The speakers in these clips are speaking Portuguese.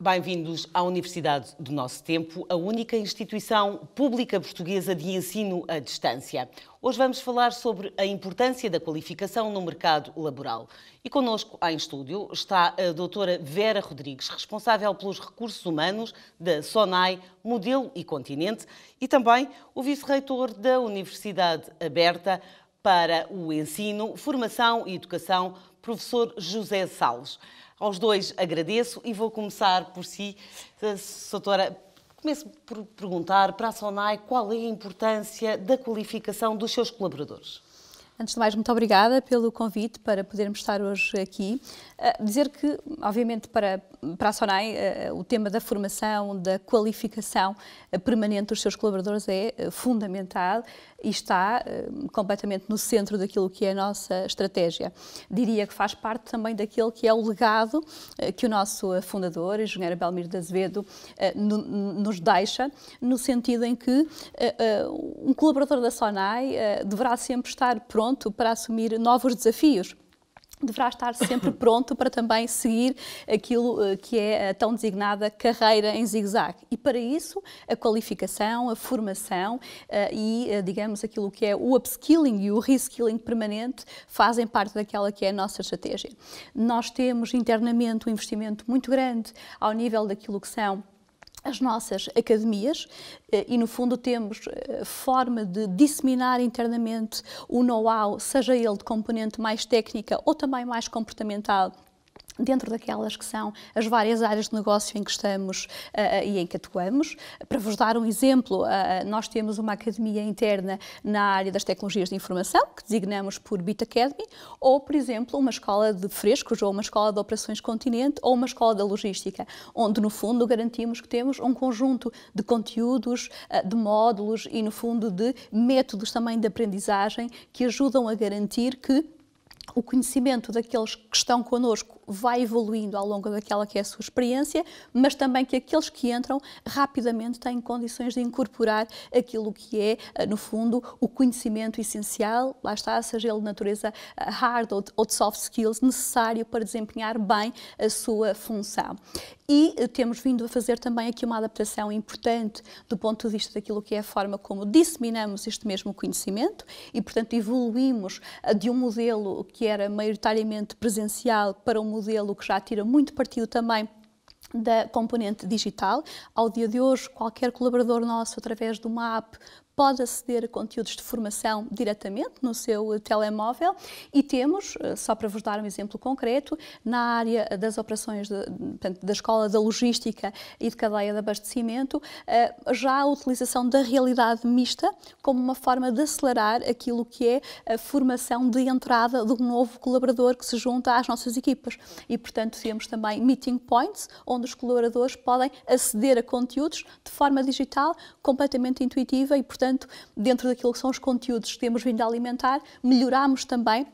Bem-vindos à Universidade do Nosso Tempo, a única instituição pública portuguesa de ensino à distância. Hoje vamos falar sobre a importância da qualificação no mercado laboral. E connosco em estúdio está a doutora Vera Rodrigues, responsável pelos recursos humanos da SONAI, Modelo e Continente, e também o vice-reitor da Universidade Aberta para o Ensino, Formação e Educação, professor José Salles. Aos dois agradeço e vou começar por si, doutora. Começo por perguntar para a SONAI qual é a importância da qualificação dos seus colaboradores. Antes de mais, muito obrigada pelo convite para podermos estar hoje aqui. Dizer que, obviamente, para a SONAI, o tema da formação, da qualificação permanente dos seus colaboradores é fundamental e está completamente no centro daquilo que é a nossa estratégia. Diria que faz parte também daquele que é o legado que o nosso fundador, o engenheiro Belmiro de Azevedo, nos deixa, no sentido em que um colaborador da SONAI deverá sempre estar pronto para assumir novos desafios. Deverá estar sempre pronto para também seguir aquilo que é a tão designada carreira em zigue-zague. E para isso, a qualificação, a formação e, digamos, aquilo que é o upskilling e o reskilling permanente fazem parte daquela que é a nossa estratégia. Nós temos internamente um investimento muito grande ao nível daquilo que são as nossas academias e, no fundo, temos forma de disseminar internamente o know-how, seja ele de componente mais técnica ou também mais comportamental, dentro daquelas que são as várias áreas de negócio em que estamos e em que atuamos. Para vos dar um exemplo, nós temos uma academia interna na área das tecnologias de informação, que designamos por Bit Academy, ou, por exemplo, uma escola de frescos, ou uma escola de operações Continente, ou uma escola da logística, onde, no fundo, garantimos que temos um conjunto de conteúdos, de módulos e, no fundo, de métodos também de aprendizagem que ajudam a garantir que o conhecimento daqueles que estão connosco vai evoluindo ao longo daquela que é a sua experiência, mas também que aqueles que entram rapidamente têm condições de incorporar aquilo que é, no fundo, o conhecimento essencial, lá está, seja ele de natureza hard ou de soft skills, necessário para desempenhar bem a sua função. E temos vindo a fazer também aqui uma adaptação importante do ponto de vista daquilo que é a forma como disseminamos este mesmo conhecimento e, portanto, evoluímos de um modelo que era maioritariamente presencial para um modelo que já tira muito partido também da componente digital. Ao dia de hoje, qualquer colaborador nosso, através de uma app, pode aceder a conteúdos de formação diretamente no seu telemóvel e temos, só para vos dar um exemplo concreto, na área das operações da escola da logística e de cadeia de abastecimento, já a utilização da realidade mista como uma forma de acelerar aquilo que é a formação de entrada de um novo colaborador que se junta às nossas equipas. E, portanto, temos também meeting points, onde os colaboradores podem aceder a conteúdos de forma digital, completamente intuitiva e, portanto, dentro daquilo que são os conteúdos que temos vindo a alimentar, melhoramos também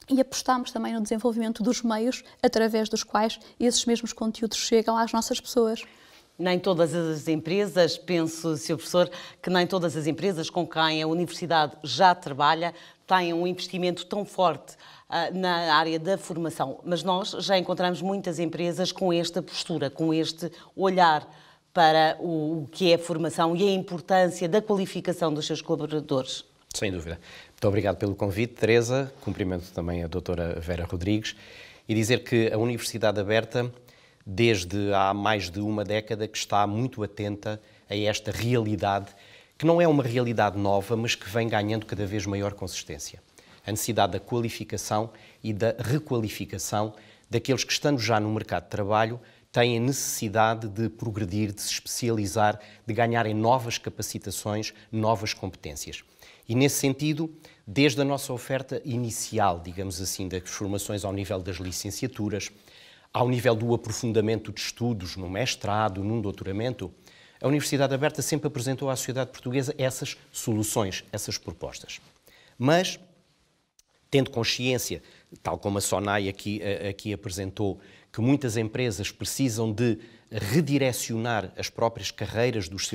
e apostamos também no desenvolvimento dos meios através dos quais esses mesmos conteúdos chegam às nossas pessoas. Nem todas as empresas, penso, Sr. Professor, que nem todas as empresas com quem a Universidade já trabalha têm um investimento tão forte na área da formação. Mas nós já encontramos muitas empresas com esta postura, com este olhar para o que é a formação e a importância da qualificação dos seus colaboradores. Sem dúvida. Muito obrigado pelo convite, Teresa. Cumprimento também a doutora Vera Rodrigues e dizer que a Universidade Aberta, desde há mais de uma década, que está muito atenta a esta realidade, que não é uma realidade nova, mas que vem ganhando cada vez maior consistência. A necessidade da qualificação e da requalificação daqueles que, estando já no mercado de trabalho, têm a necessidade de progredir, de se especializar, de ganharem novas capacitações, novas competências. E, nesse sentido, desde a nossa oferta inicial, digamos assim, das formações ao nível das licenciaturas, ao nível do aprofundamento de estudos no mestrado, num doutoramento, a Universidade Aberta sempre apresentou à sociedade portuguesa essas soluções, essas propostas. Mas, tendo consciência, tal como a SONAI aqui apresentou, que muitas empresas precisam de redirecionar as próprias carreiras dos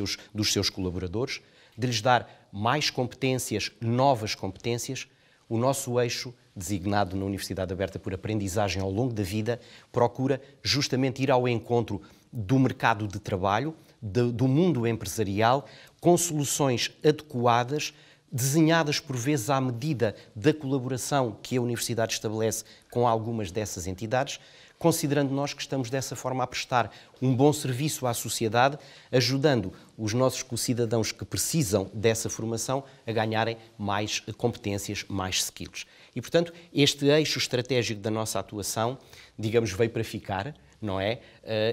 seus colaboradores, de lhes dar mais competências, novas competências, o nosso eixo, designado na Universidade Aberta por aprendizagem ao longo da vida, procura justamente ir ao encontro do mercado de trabalho, do mundo empresarial, com soluções adequadas, desenhadas por vezes à medida da colaboração que a Universidade estabelece com algumas dessas entidades, considerando nós que estamos dessa forma a prestar um bom serviço à sociedade, ajudando os nossos co-cidadãos que precisam dessa formação a ganharem mais competências, mais skills. E, portanto, este eixo estratégico da nossa atuação, digamos, veio para ficar, não é?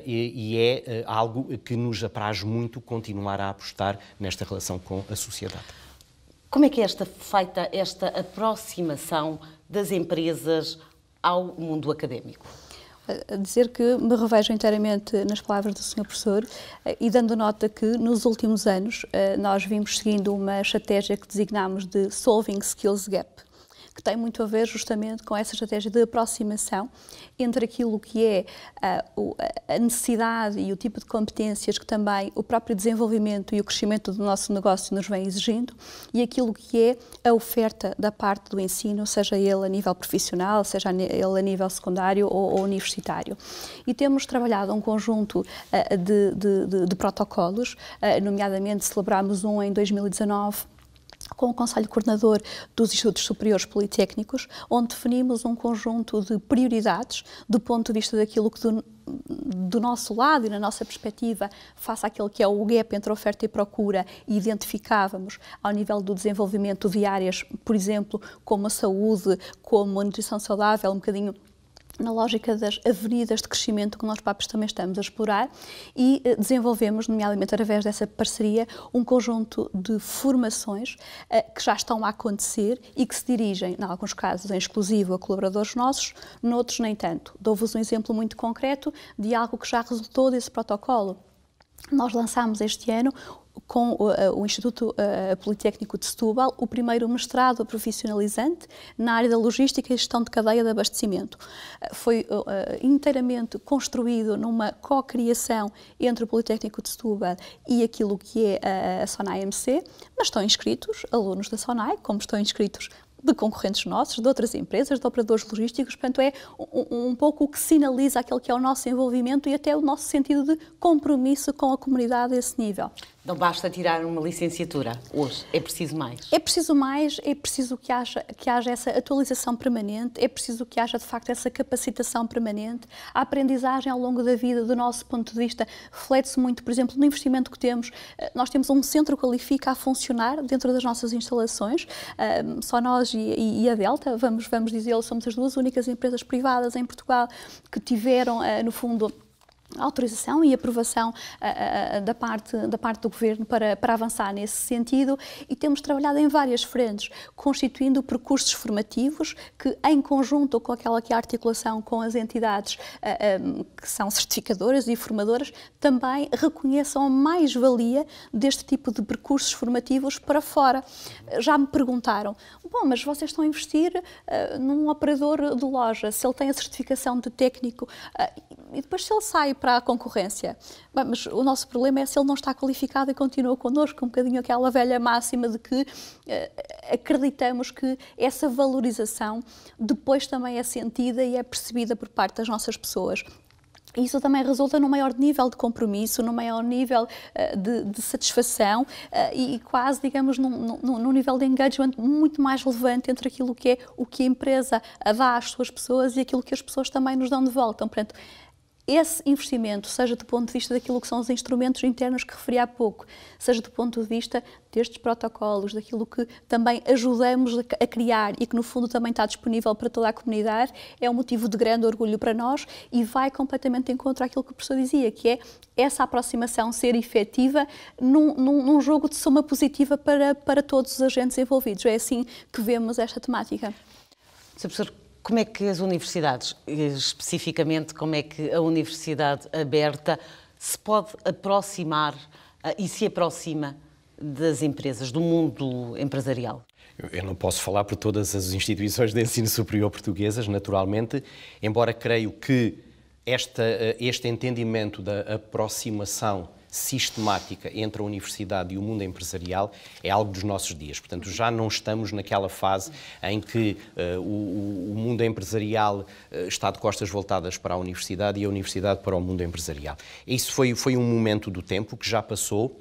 E é algo que nos apraz muito continuar a apostar nesta relação com a sociedade. Como é que é feita esta aproximação das empresas ao mundo académico? A dizer que me revejo inteiramente nas palavras do Sr. Professor e dando nota que nos últimos anos nós vimos seguindo uma estratégia que designámos de Solving Skills Gap, que tem muito a ver justamente com essa estratégia de aproximação entre aquilo que é a necessidade e o tipo de competências que também o próprio desenvolvimento e o crescimento do nosso negócio nos vem exigindo e aquilo que é a oferta da parte do ensino, seja ele a nível profissional, seja ele a nível secundário ou universitário. E temos trabalhado um conjunto de protocolos, nomeadamente celebramos um em 2019, com o Conselho Coordenador dos Institutos Superiores Politécnicos, onde definimos um conjunto de prioridades do ponto de vista daquilo que do nosso lado e na nossa perspectiva, face àquele que é o gap entre oferta e procura, e identificávamos ao nível do desenvolvimento de áreas, por exemplo, como a saúde, como a nutrição saudável, um bocadinho na lógica das avenidas de crescimento que nós próprios também estamos a explorar e desenvolvemos, nomeadamente através dessa parceria, um conjunto de formações que já estão a acontecer e que se dirigem, em alguns casos, em exclusivo a colaboradores nossos, noutros nem tanto. Dou-vos um exemplo muito concreto de algo que já resultou desse protocolo. Nós lançámos este ano, com o Instituto Politécnico de Setúbal, o primeiro mestrado profissionalizante na área da logística e gestão de cadeia de abastecimento. Foi inteiramente construído numa co-criação entre o Politécnico de Setúbal e aquilo que é a SONAI-MC, mas estão inscritos alunos da SONAI, como estão inscritos de concorrentes nossos, de outras empresas, de operadores logísticos, portanto é um pouco o que sinaliza aquele que é o nosso envolvimento e até o nosso sentido de compromisso com a comunidade a esse nível. Não basta tirar uma licenciatura hoje, é preciso mais. É preciso mais, é preciso que haja essa atualização permanente, é preciso que haja de facto essa capacitação permanente. A aprendizagem ao longo da vida, do nosso ponto de vista, reflete-se muito, por exemplo, no investimento que temos. Nós temos um centro Qualifica a funcionar dentro das nossas instalações, só nós e a Delta, vamos dizê-lo, somos as duas únicas empresas privadas em Portugal que tiveram, no fundo, autorização e aprovação da parte do Governo para avançar nesse sentido e temos trabalhado em várias frentes, constituindo percursos formativos que, em conjunto com aquela que é a articulação com as entidades que são certificadoras e formadoras, também reconheçam a mais-valia deste tipo de percursos formativos para fora. Já me perguntaram, bom, mas vocês estão a investir num operador de loja, se ele tem a certificação de técnico e depois se ele sai para a concorrência. Bem, mas o nosso problema é se ele não está qualificado e continua connosco, um bocadinho aquela velha máxima de que acreditamos que essa valorização depois também é sentida e é percebida por parte das nossas pessoas. Isso também resulta num maior nível de compromisso, num maior nível de satisfação e quase, digamos, num nível de engagement muito mais relevante entre aquilo que é o que a empresa dá às suas pessoas e aquilo que as pessoas também nos dão de volta. Portanto, esse investimento, seja do ponto de vista daquilo que são os instrumentos internos que referi há pouco, seja do ponto de vista destes protocolos, daquilo que também ajudamos a criar e que no fundo também está disponível para toda a comunidade, é um motivo de grande orgulho para nós e vai completamente em contra aquilo que o professor dizia, que é essa aproximação ser efetiva num jogo de soma positiva para todos os agentes envolvidos. É assim que vemos esta temática. Sr. Professor, como é que as universidades, especificamente como é que a Universidade Aberta se pode aproximar e se aproxima das empresas, do mundo empresarial? Eu não posso falar por todas as instituições de ensino superior portuguesas, naturalmente, embora creio que este entendimento da aproximação sistemática entre a universidade e o mundo empresarial é algo dos nossos dias. Portanto, já não estamos naquela fase em que o mundo empresarial está de costas voltadas para a universidade e a universidade para o mundo empresarial. Isso foi um momento do tempo que já passou.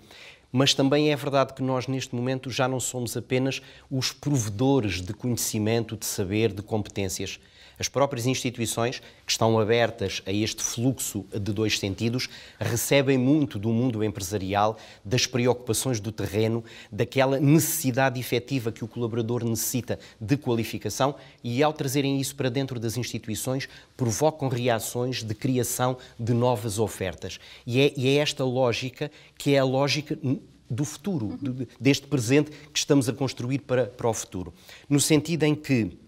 Mas também é verdade que nós, neste momento, já não somos apenas os provedores de conhecimento, de saber, de competências. As próprias instituições, que estão abertas a este fluxo de dois sentidos, recebem muito do mundo empresarial, das preocupações do terreno, daquela necessidade efetiva que o colaborador necessita de qualificação e, ao trazerem isso para dentro das instituições, provocam reações de criação de novas ofertas. E é esta lógica que é a lógica do futuro, deste presente que estamos a construir para o futuro. No sentido em que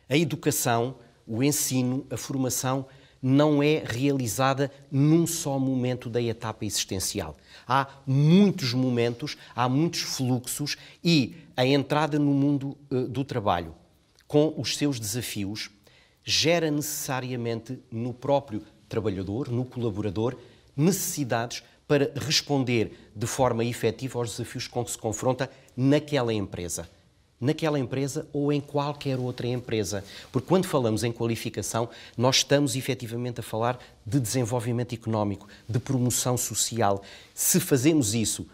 a educação, o ensino, a formação não é realizada num só momento da etapa existencial. Há muitos momentos, há muitos fluxos e a entrada no mundo do trabalho, com os seus desafios, gera necessariamente no próprio trabalhador, no colaborador, necessidades para responder de forma efetiva aos desafios com que se confronta naquela empresa ou em qualquer outra empresa. Porque quando falamos em qualificação, nós estamos efetivamente a falar de desenvolvimento económico, de promoção social. Se fazemos isso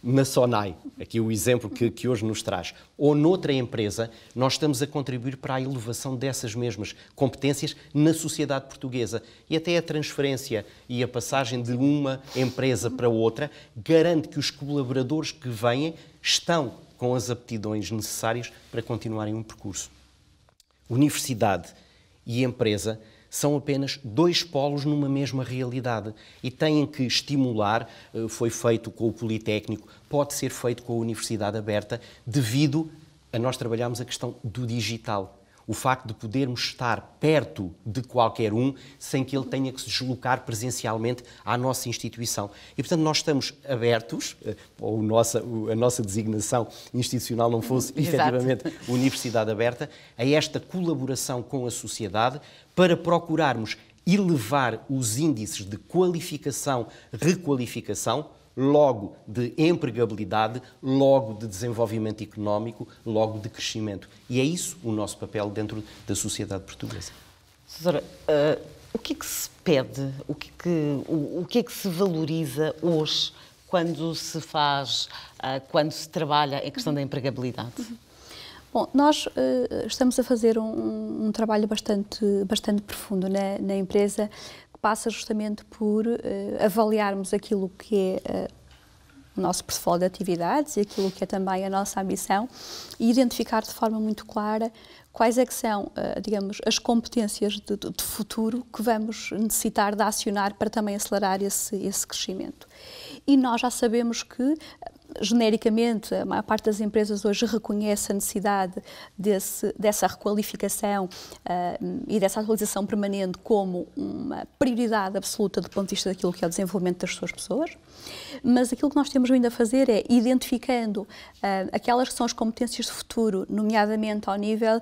na SONAI, aqui o exemplo que hoje nos traz, ou noutra empresa, nós estamos a contribuir para a elevação dessas mesmas competências na sociedade portuguesa. E até a transferência e a passagem de uma empresa para outra garante que os colaboradores que vêm estão com as aptidões necessárias para continuarem um percurso. Universidade e empresa são apenas dois polos numa mesma realidade e têm que estimular, foi feito com o Politécnico, pode ser feito com a Universidade Aberta, devido a nós trabalharmos a questão do digital. O facto de podermos estar perto de qualquer um sem que ele tenha que se deslocar presencialmente à nossa instituição. E, portanto, nós estamos abertos, ou a nossa designação institucional não fosse efetivamente Universidade Aberta, a esta colaboração com a sociedade para procurarmos elevar os índices de qualificação, requalificação, logo de empregabilidade, logo de desenvolvimento económico, logo de crescimento. E é isso o nosso papel dentro da sociedade portuguesa. Doutora, o que é que se pede, o que é que se valoriza hoje quando se faz, quando se trabalha em questão da empregabilidade? Bom, nós estamos a fazer um trabalho bastante profundo na empresa, que passa justamente por avaliarmos aquilo que é o nosso portfólio de atividades e aquilo que é também a nossa ambição e identificar de forma muito clara quais é que são, digamos, as competências de futuro que vamos necessitar de acionar para também acelerar esse crescimento. E nós já sabemos que, genericamente, a maior parte das empresas hoje reconhece a necessidade dessa requalificação e dessa atualização permanente como uma prioridade absoluta do ponto de vista daquilo que é o desenvolvimento das suas pessoas, mas aquilo que nós temos vindo a fazer é, identificando aquelas que são as competências de futuro, nomeadamente ao nível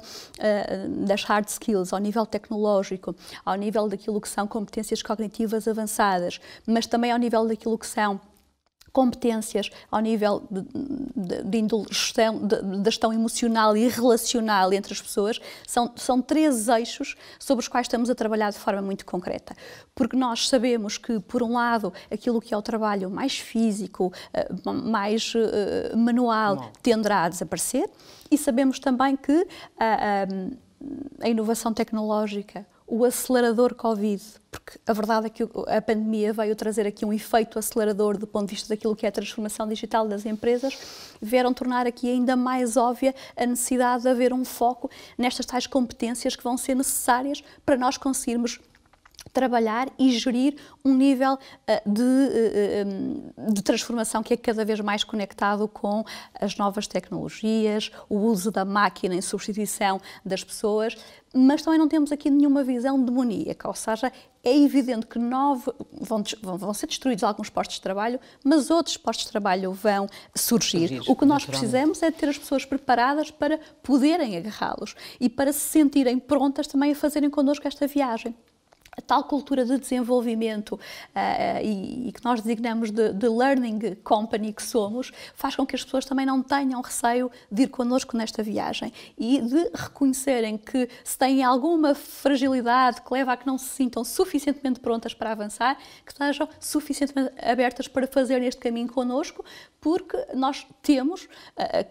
das hard skills, ao nível tecnológico, ao nível daquilo que são competências cognitivas avançadas, mas também ao nível daquilo que são competências ao nível da gestão emocional e relacional entre as pessoas, são três eixos sobre os quais estamos a trabalhar de forma muito concreta. Porque nós sabemos que, por um lado, aquilo que é o trabalho mais físico, mais manual, tenderá a desaparecer, e sabemos também que a inovação tecnológica, o acelerador Covid, porque a verdade é que a pandemia veio trazer aqui um efeito acelerador do ponto de vista daquilo que é a transformação digital das empresas, vieram tornar aqui ainda mais óbvia a necessidade de haver um foco nestas tais competências que vão ser necessárias para nós conseguirmos trabalhar e gerir um nível de transformação que é cada vez mais conectado com as novas tecnologias, o uso da máquina em substituição das pessoas, mas também não temos aqui nenhuma visão demoníaca, ou seja, é evidente que vão ser destruídos alguns postos de trabalho, mas outros postos de trabalho vão surgir. O que nós precisamos é ter as pessoas preparadas para poderem agarrá-los e para se sentirem prontas também a fazerem connosco esta viagem. tal cultura de desenvolvimento e que nós designamos de learning company que somos, faz com que as pessoas também não tenham receio de ir connosco nesta viagem e de reconhecerem que se têm alguma fragilidade que leva a que não se sintam suficientemente prontas para avançar, que estejam suficientemente abertas para fazer este caminho connosco, porque nós temos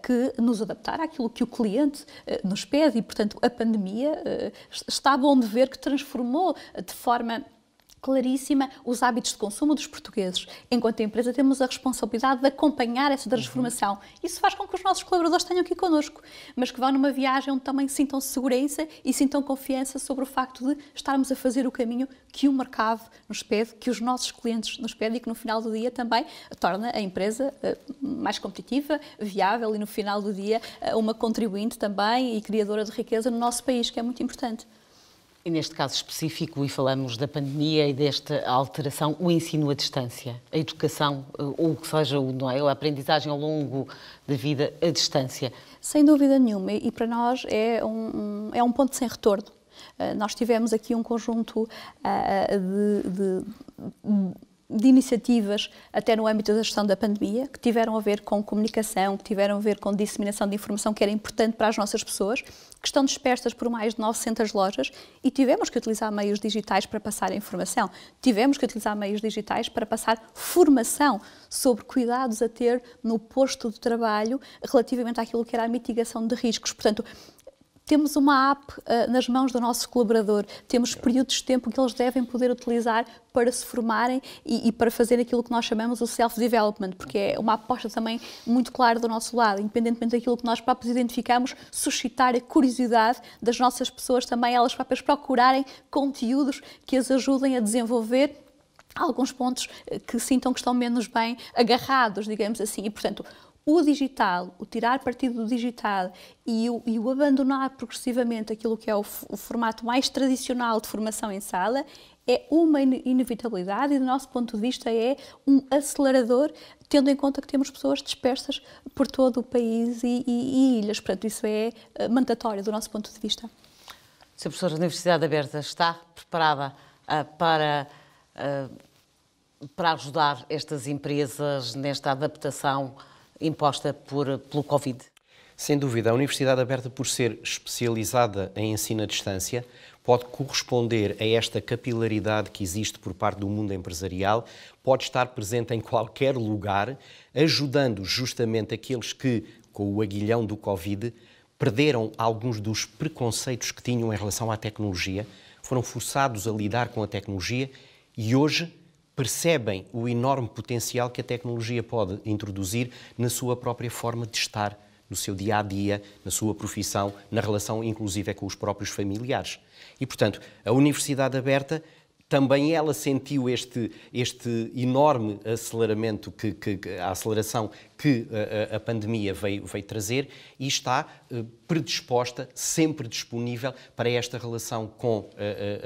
que nos adaptar àquilo que o cliente nos pede e, portanto, a pandemia está bom de ver que transformou de forma claríssima os hábitos de consumo dos portugueses. Enquanto empresa temos a responsabilidade de acompanhar essa transformação. Isso faz com que os nossos colaboradores tenham aqui connosco, mas que vão numa viagem onde também sintam segurança e sintam confiança sobre o facto de estarmos a fazer o caminho que o mercado nos pede, que os nossos clientes nos pedem e que no final do dia também torna a empresa mais competitiva, viável e no final do dia uma contribuinte também e criadora de riqueza no nosso país, que é muito importante. E neste caso específico, e falamos da pandemia e desta alteração, o ensino à distância, a educação, ou o que seja, não é? A aprendizagem ao longo da vida à distância. Sem dúvida nenhuma, e para nós é um ponto sem retorno. Nós tivemos aqui um conjunto de iniciativas, até no âmbito da gestão da pandemia, que tiveram a ver com comunicação, que tiveram a ver com disseminação de informação, que era importante para as nossas pessoas, que estão dispersas por mais de 900 lojas e tivemos que utilizar meios digitais para passar a informação. Tivemos que utilizar meios digitais para passar formação sobre cuidados a ter no posto de trabalho relativamente àquilo que era a mitigação de riscos. Portanto, temos uma app nas mãos do nosso colaborador, temos períodos de tempo que eles devem poder utilizar para se formarem e para fazer aquilo que nós chamamos o self-development, porque é uma aposta também muito clara do nosso lado, independentemente daquilo que nós próprios identificamos, suscitar a curiosidade das nossas pessoas também, elas próprias procurarem conteúdos que as ajudem a desenvolver alguns pontos que sintam que estão menos bem agarrados, digamos assim, e portanto, o digital, o tirar partido do digital e o abandonar progressivamente aquilo que é o formato mais tradicional de formação em sala é uma inevitabilidade e, do nosso ponto de vista, é um acelerador, tendo em conta que temos pessoas dispersas por todo o país e ilhas. Portanto, isso é mandatório do nosso ponto de vista. Sr. Professor, a Universidade Aberta está preparada para ajudar estas empresas nesta adaptação imposta pelo Covid? Sem dúvida, a Universidade Aberta, por ser especializada em ensino à distância, pode corresponder a esta capilaridade que existe por parte do mundo empresarial, pode estar presente em qualquer lugar, ajudando justamente aqueles que, com o aguilhão do Covid, perderam alguns dos preconceitos que tinham em relação à tecnologia, foram forçados a lidar com a tecnologia e hoje percebem o enorme potencial que a tecnologia pode introduzir na sua própria forma de estar, no seu dia-a-dia, na sua profissão, na relação inclusive com os próprios familiares. E, portanto, a Universidade Aberta, também ela sentiu este enorme aceleramento, a aceleração que a pandemia veio trazer e está predisposta, sempre disponível para esta relação com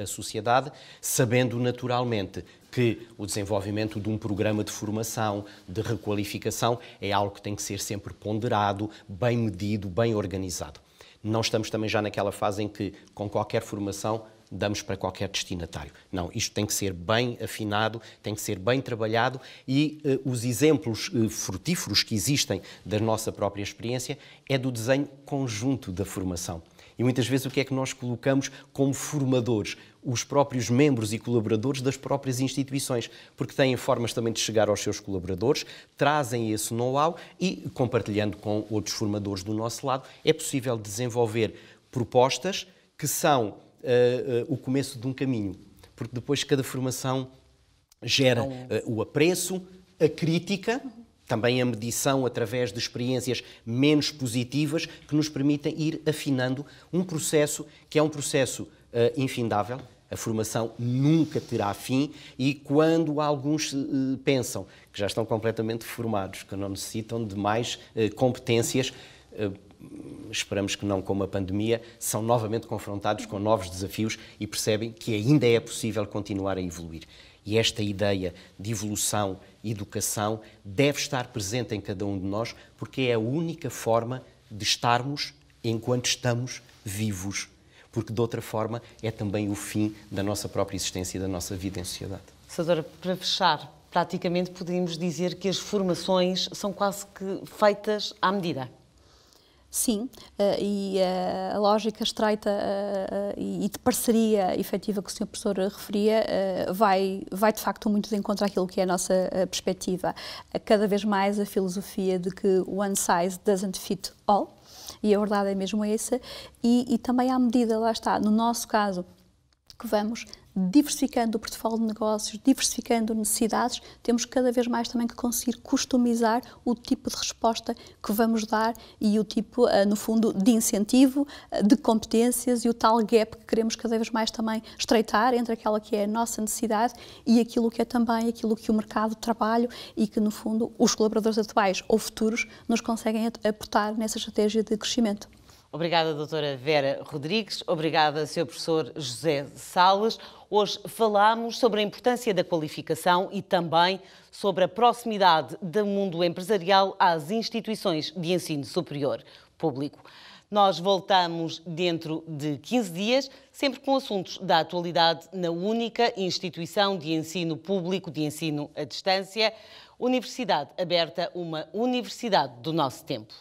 a sociedade, sabendo naturalmente que o desenvolvimento de um programa de formação, de requalificação, é algo que tem que ser sempre ponderado, bem medido, bem organizado. Não estamos também já naquela fase em que, com qualquer formação, damos para qualquer destinatário. Não, isto tem que ser bem afinado, tem que ser bem trabalhado e os exemplos frutíferos que existem da nossa própria experiência é do desenho conjunto da formação. E muitas vezes o que é que nós colocamos como formadores? Os próprios membros e colaboradores das próprias instituições, porque têm formas também de chegar aos seus colaboradores, trazem esse know-how e, compartilhando com outros formadores do nosso lado, é possível desenvolver propostas que são o começo de um caminho, porque depois cada formação gera o apreço, a crítica, também a medição através de experiências menos positivas que nos permitem ir afinando um processo que é um processo infindável. A formação nunca terá fim e quando alguns pensam que já estão completamente formados, que não necessitam de mais competências, esperamos que não, como a pandemia, são novamente confrontados com novos desafios e percebem que ainda é possível continuar a evoluir. E esta ideia de evolução e educação deve estar presente em cada um de nós, porque é a única forma de estarmos enquanto estamos vivos. porque de outra forma é também o fim da nossa própria existência e da nossa vida em sociedade. Senadora, para fechar, praticamente poderíamos dizer que as formações são quase que feitas à medida. Sim, e a lógica estreita e de parceria efetiva que o Sr. Professor referia vai de facto muito de encontro àquilo que é a nossa perspectiva. Cada vez mais a filosofia de que one size doesn't fit all, e a verdade é mesmo essa, e também à medida, lá está, no nosso caso, que vamos diversificando o portfólio de negócios, diversificando necessidades, temos cada vez mais também que conseguir customizar o tipo de resposta que vamos dar e o tipo, no fundo, de incentivo, de competências e o tal gap que queremos cada vez mais também estreitar entre aquela que é a nossa necessidade e aquilo que é também aquilo que o mercado de trabalho e que, no fundo, os colaboradores atuais ou futuros nos conseguem aportar nessa estratégia de crescimento. Obrigada, doutora Vera Rodrigues. Obrigada, Sr. Professor José Salles. Hoje falámos sobre a importância da qualificação e também sobre a proximidade do mundo empresarial às instituições de ensino superior público. Nós voltamos dentro de 15 dias, sempre com assuntos da atualidade na única instituição de ensino público, de ensino à distância, Universidade Aberta, uma universidade do nosso tempo.